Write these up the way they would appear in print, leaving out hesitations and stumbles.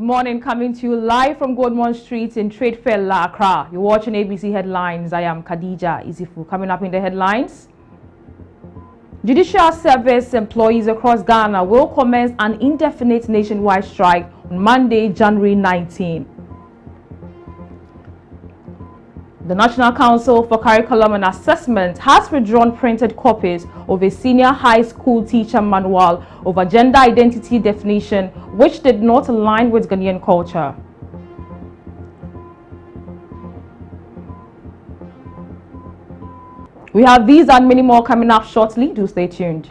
morning, coming to you live from Goldmont Street in Trade Fair, Accra. You're watching ABC Headlines. I am KHADIJAH ISSIFU. Coming up in the headlines, Judicial Service employees across Ghana will commence an indefinite nationwide strike on Monday, January 19. The National Council for Curriculum and Assessment has withdrawn printed copies of a senior high school teacher manual over gender identity definition, which did not align with Ghanaian culture. We have these and many more coming up shortly. Do stay tuned.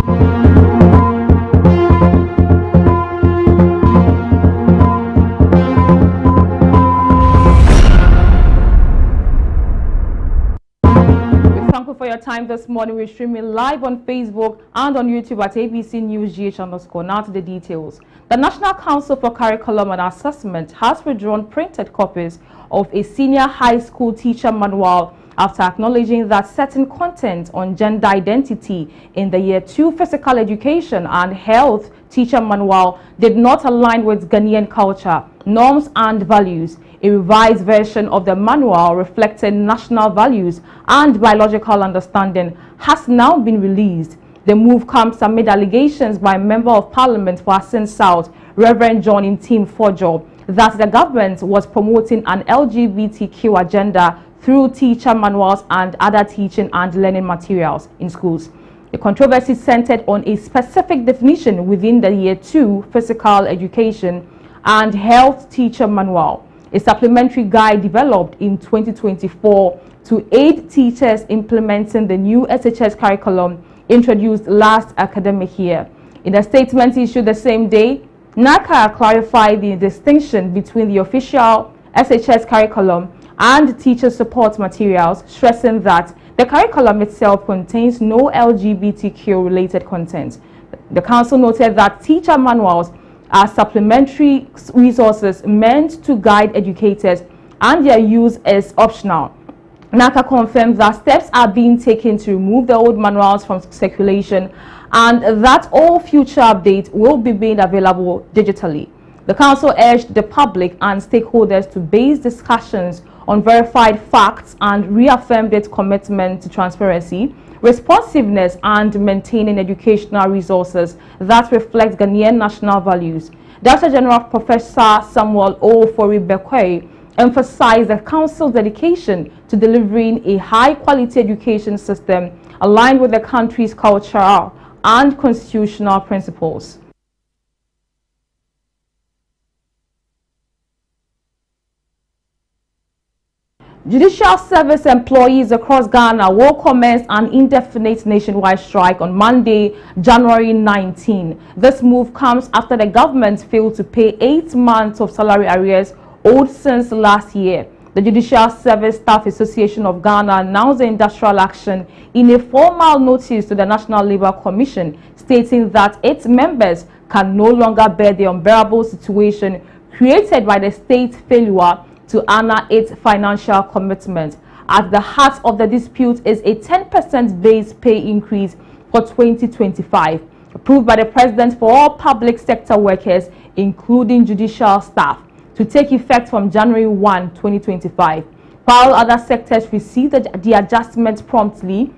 For your time this morning, we're streaming live on Facebook and on YouTube at ABC News GH_. Now to the details. The National Council for Curriculum and Assessment has withdrawn printed copies of a senior high school teacher manual after acknowledging that certain content on gender identity in the Year 2 Physical Education and Health teacher manual did not align with Ghanaian culture, norms and values. A revised version of the manual reflecting national values and biological understanding has now been released. The move comes amid allegations by Member of Parliament for Asin South, Reverend John Intim Fojo, that the government was promoting an LGBTQ agenda through teacher manuals and other teaching and learning materials in schools. The controversy centered on a specific definition within the Year 2 Physical Education and Health teacher manual, a supplementary guide developed in 2024 to aid teachers implementing the new SHS curriculum introduced last academic year. In a statement issued the same day, NACA clarified the distinction between the official SHS curriculum and teacher support materials, stressing that the curriculum itself contains no LGBTQ-related content. The council noted that teacher manuals are supplementary resources meant to guide educators, and their use is optional. NACA confirmed that steps are being taken to remove the old manuals from circulation and that all future updates will be made available digitally. The council urged the public and stakeholders to base discussions on verified facts and reaffirmed its commitment to transparency, responsiveness and maintaining educational resources that reflect Ghanaian national values. Director General Professor Samuel Ofori-Bekwai emphasized the council's dedication to delivering a high-quality education system aligned with the country's cultural and constitutional principles. Judicial Service employees across Ghana will commence an indefinite nationwide strike on Monday, January 19. This move comes after the government failed to pay 8 months of salary arrears owed since last year. The Judicial Service Staff Association of Ghana announced the industrial action in a formal notice to the National Labour Commission, stating that its members can no longer bear the unbearable situation created by the state's failure to honor its financial commitment. At the heart of the dispute is a 10% base pay increase for 2025, approved by the President for all public sector workers, including judicial staff, to take effect from January 1, 2025. While other sectors received the adjustment promptly,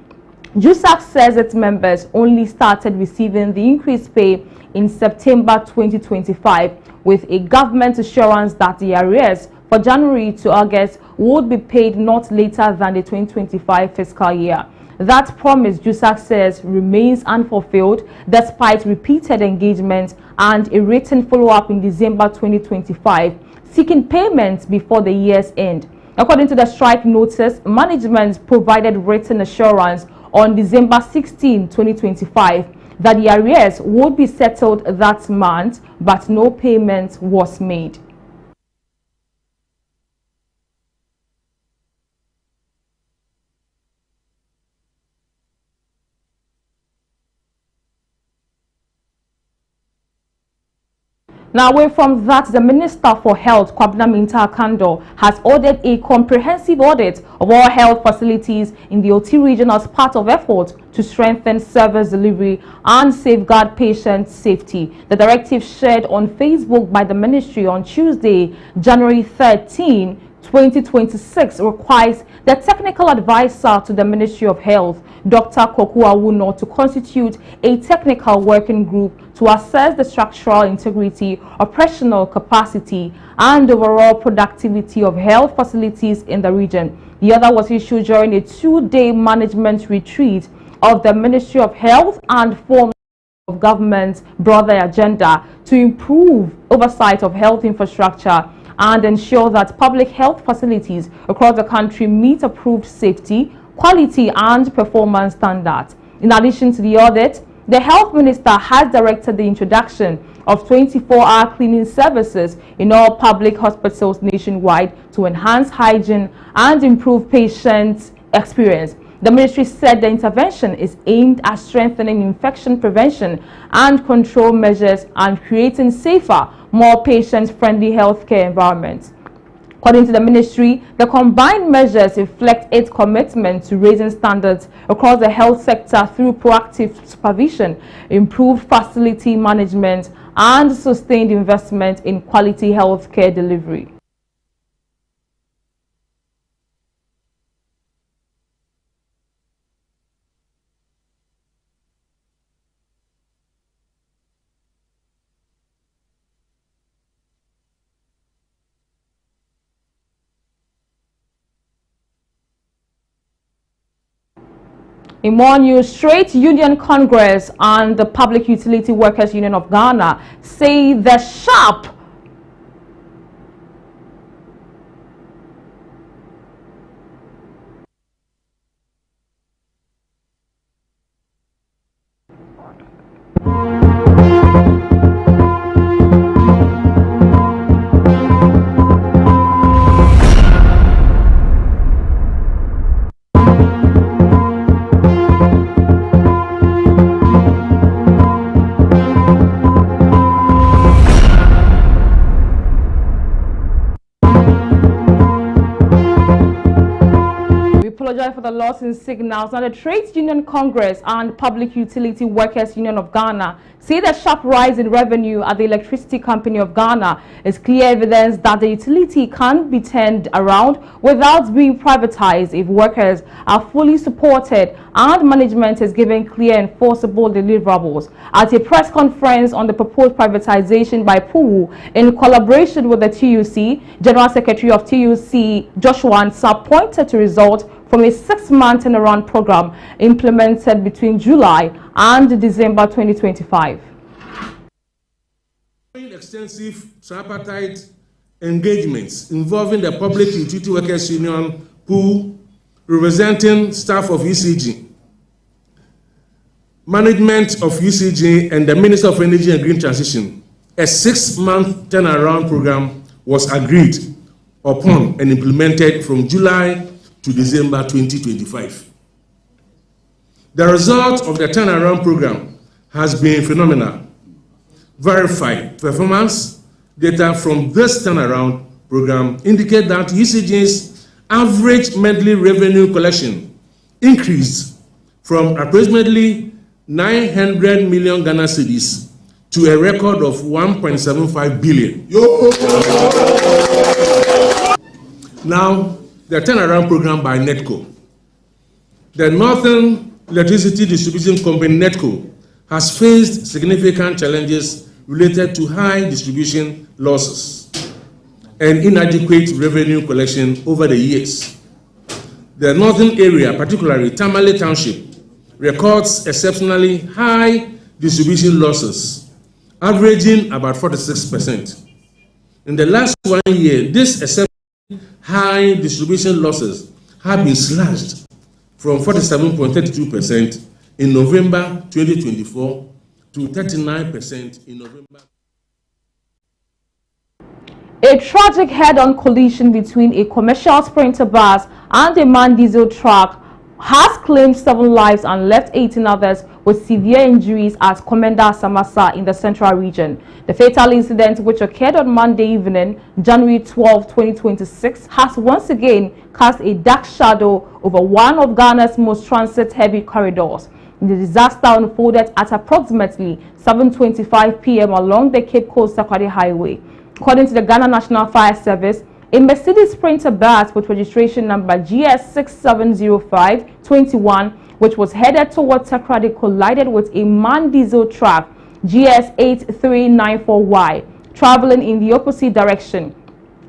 JUSAC says its members only started receiving the increased pay in September 2025, with a government assurance that the arrears for January to August would be paid not later than the 2025 fiscal year. That promise, JUSAC says, remains unfulfilled despite repeated engagement and a written follow-up in December 2025, seeking payments before the year's end. According to the strike notice, management provided written assurance on December 16, 2025, that the arrears would be settled that month, but no payment was made. Now, away from that, the Minister for Health, Kwabena Minta-Kando, has ordered a comprehensive audit of all health facilities in the OT region as part of efforts to strengthen service delivery and safeguard patient safety. The directive shared on Facebook by the Ministry on Tuesday, January 13, 2026 requires the technical advisor to the Ministry of Health, Dr. Kokua Wuno, to constitute a technical working group to assess the structural integrity, operational capacity, and overall productivity of health facilities in the region. The other was issued during a two-day management retreat of the Ministry of Health and formed of government's broader agenda to improve oversight of health infrastructure and ensure that public health facilities across the country meet approved safety, quality, and performance standards. In addition to the audit, the Health Minister has directed the introduction of 24-hour cleaning services in all public hospitals nationwide to enhance hygiene and improve patient experience. The ministry said the intervention is aimed at strengthening infection prevention and control measures and creating safer, more patient-friendly healthcare environments. According to the ministry, the combined measures reflect its commitment to raising standards across the health sector through proactive supervision, improved facility management, and sustained investment in quality healthcare delivery. In more news, Trade Union Congress and the Public Utility Workers Union of Ghana say the sharp for the loss in signals. Now, the Trade Union Congress and Public Utility Workers Union of Ghana say the sharp rise in revenue at the Electricity Company of Ghana is clear evidence that the utility can be turned around without being privatized if workers are fully supported and management is given clear enforceable deliverables. At a press conference on the proposed privatization by PUWU in collaboration with the TUC, General Secretary of TUC Joshua Ansah pointed to results from a 6-month turnaround program implemented between July and December 2025. Extensive tripartite engagements involving the Public Utility Workers Union, PUWU, representing staff of UCG, management of UCG, and the Minister of Energy and Green Transition. A 6-month turnaround program was agreed upon and implemented from July to December 2025. The result of the turnaround program has been phenomenal. Verified performance data from this turnaround program indicate that UCG's average monthly revenue collection increased from approximately 900 million Ghana cedis to a record of 1.75 billion. Now, the turnaround program by NETCO. The Northern Electricity Distribution Company, NETCO, has faced significant challenges related to high distribution losses and inadequate revenue collection over the years. The northern area, particularly Tamale Township, records exceptionally high distribution losses, averaging about 46%. In the last 1 year, this exceptionally high distribution losses have been slashed from 47.32% in November 2024 to 39% in November. A tragic head-on collision between a commercial sprinter bus and a manned diesel truck has claimed 7 lives and left 18 others with severe injuries at Komenda Samasa in the central region. The fatal incident, which occurred on Monday evening, January 12, 2026, has once again cast a dark shadow over one of Ghana's most transit-heavy corridors. The disaster unfolded at approximately 7:25 p.m. along the Cape Coast-KHADIJAH Highway. According to the Ghana National Fire Service, a Mercedes Sprinter bus with registration number GS670521, which was headed towards Takoradi, collided with a MAN diesel truck GS8394Y traveling in the opposite direction.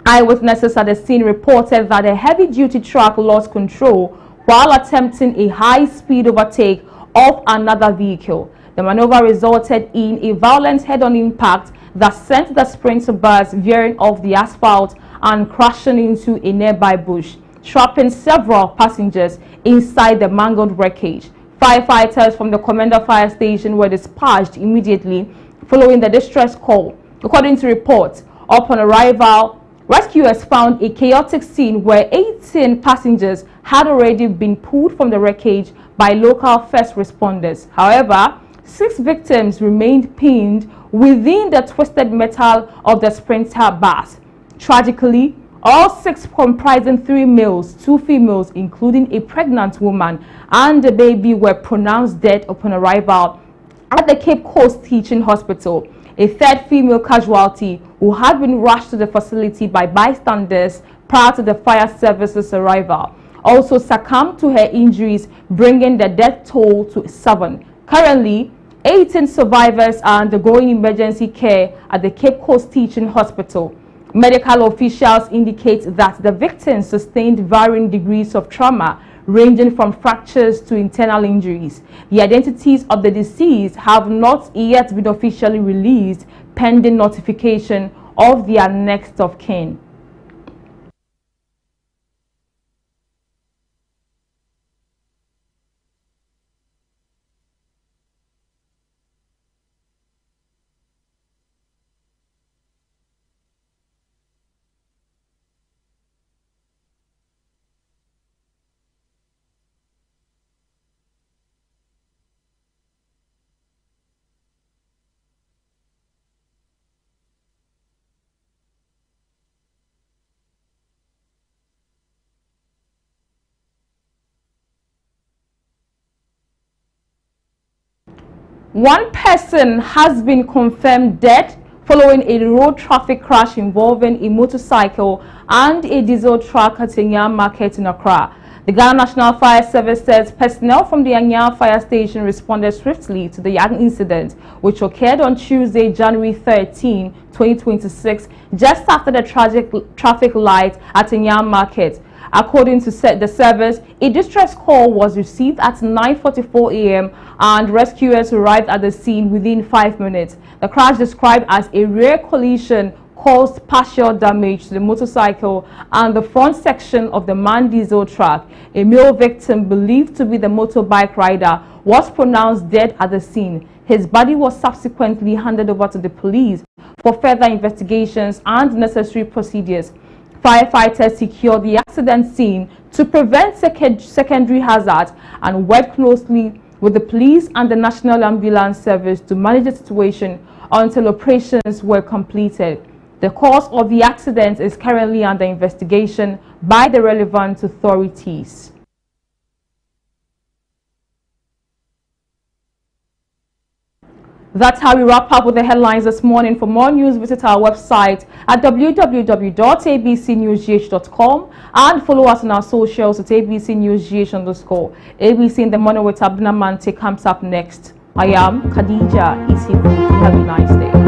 Eyewitnesses at the scene reported that a heavy-duty truck lost control while attempting a high-speed overtake of another vehicle. The maneuver resulted in a violent head-on impact that sent the Sprinter bus veering off the asphalt and crashing into a nearby bush, trapping several passengers inside the mangled wreckage. Firefighters from the Komenda fire station were dispatched immediately following the distress call. According to reports, upon arrival, rescuers found a chaotic scene where 18 passengers had already been pulled from the wreckage by local first responders. However, 6 victims remained pinned within the twisted metal of the Sprinter bus. Tragically, all 6, comprising 3 males, 2 females, including a pregnant woman and a baby, were pronounced dead upon arrival at the Cape Coast Teaching Hospital. A 3rd female casualty, who had been rushed to the facility by bystanders prior to the fire service's arrival, also succumbed to her injuries, bringing the death toll to 7. Currently, 18 survivors are undergoing emergency care at the Cape Coast Teaching Hospital. Medical officials indicate that the victims sustained varying degrees of trauma, ranging from fractures to internal injuries. The identities of the deceased have not yet been officially released, pending notification of their next of kin. One person has been confirmed dead following a road traffic crash involving a motorcycle and a diesel truck at Anyam Market in Accra. The Ghana National Fire Service says personnel from the Anyam Fire Station responded swiftly to the incident, which occurred on Tuesday, January 13, 2026, just after the tragic traffic light at Anyam Market. According to the service, a distress call was received at 9:44 a.m. and rescuers arrived at the scene within 5 minutes. The crash, described as a rear collision, caused partial damage to the motorcycle and the front section of the MAN diesel truck. A male victim, believed to be the motorbike rider, was pronounced dead at the scene. His body was subsequently handed over to the police for further investigations and necessary procedures. Firefighters secured the accident scene to prevent secondary hazards and worked closely with the police and the National Ambulance Service to manage the situation until operations were completed. The cause of the accident is currently under investigation by the relevant authorities. That's how we wrap up with the headlines this morning. For more news, visit our website at www.abcnewsgh.com and follow us on our socials at abcnewsgh_. ABC in the Morning with Abdina Mante comes up next. I am KHADIJAH ISSIFU. Have a nice day.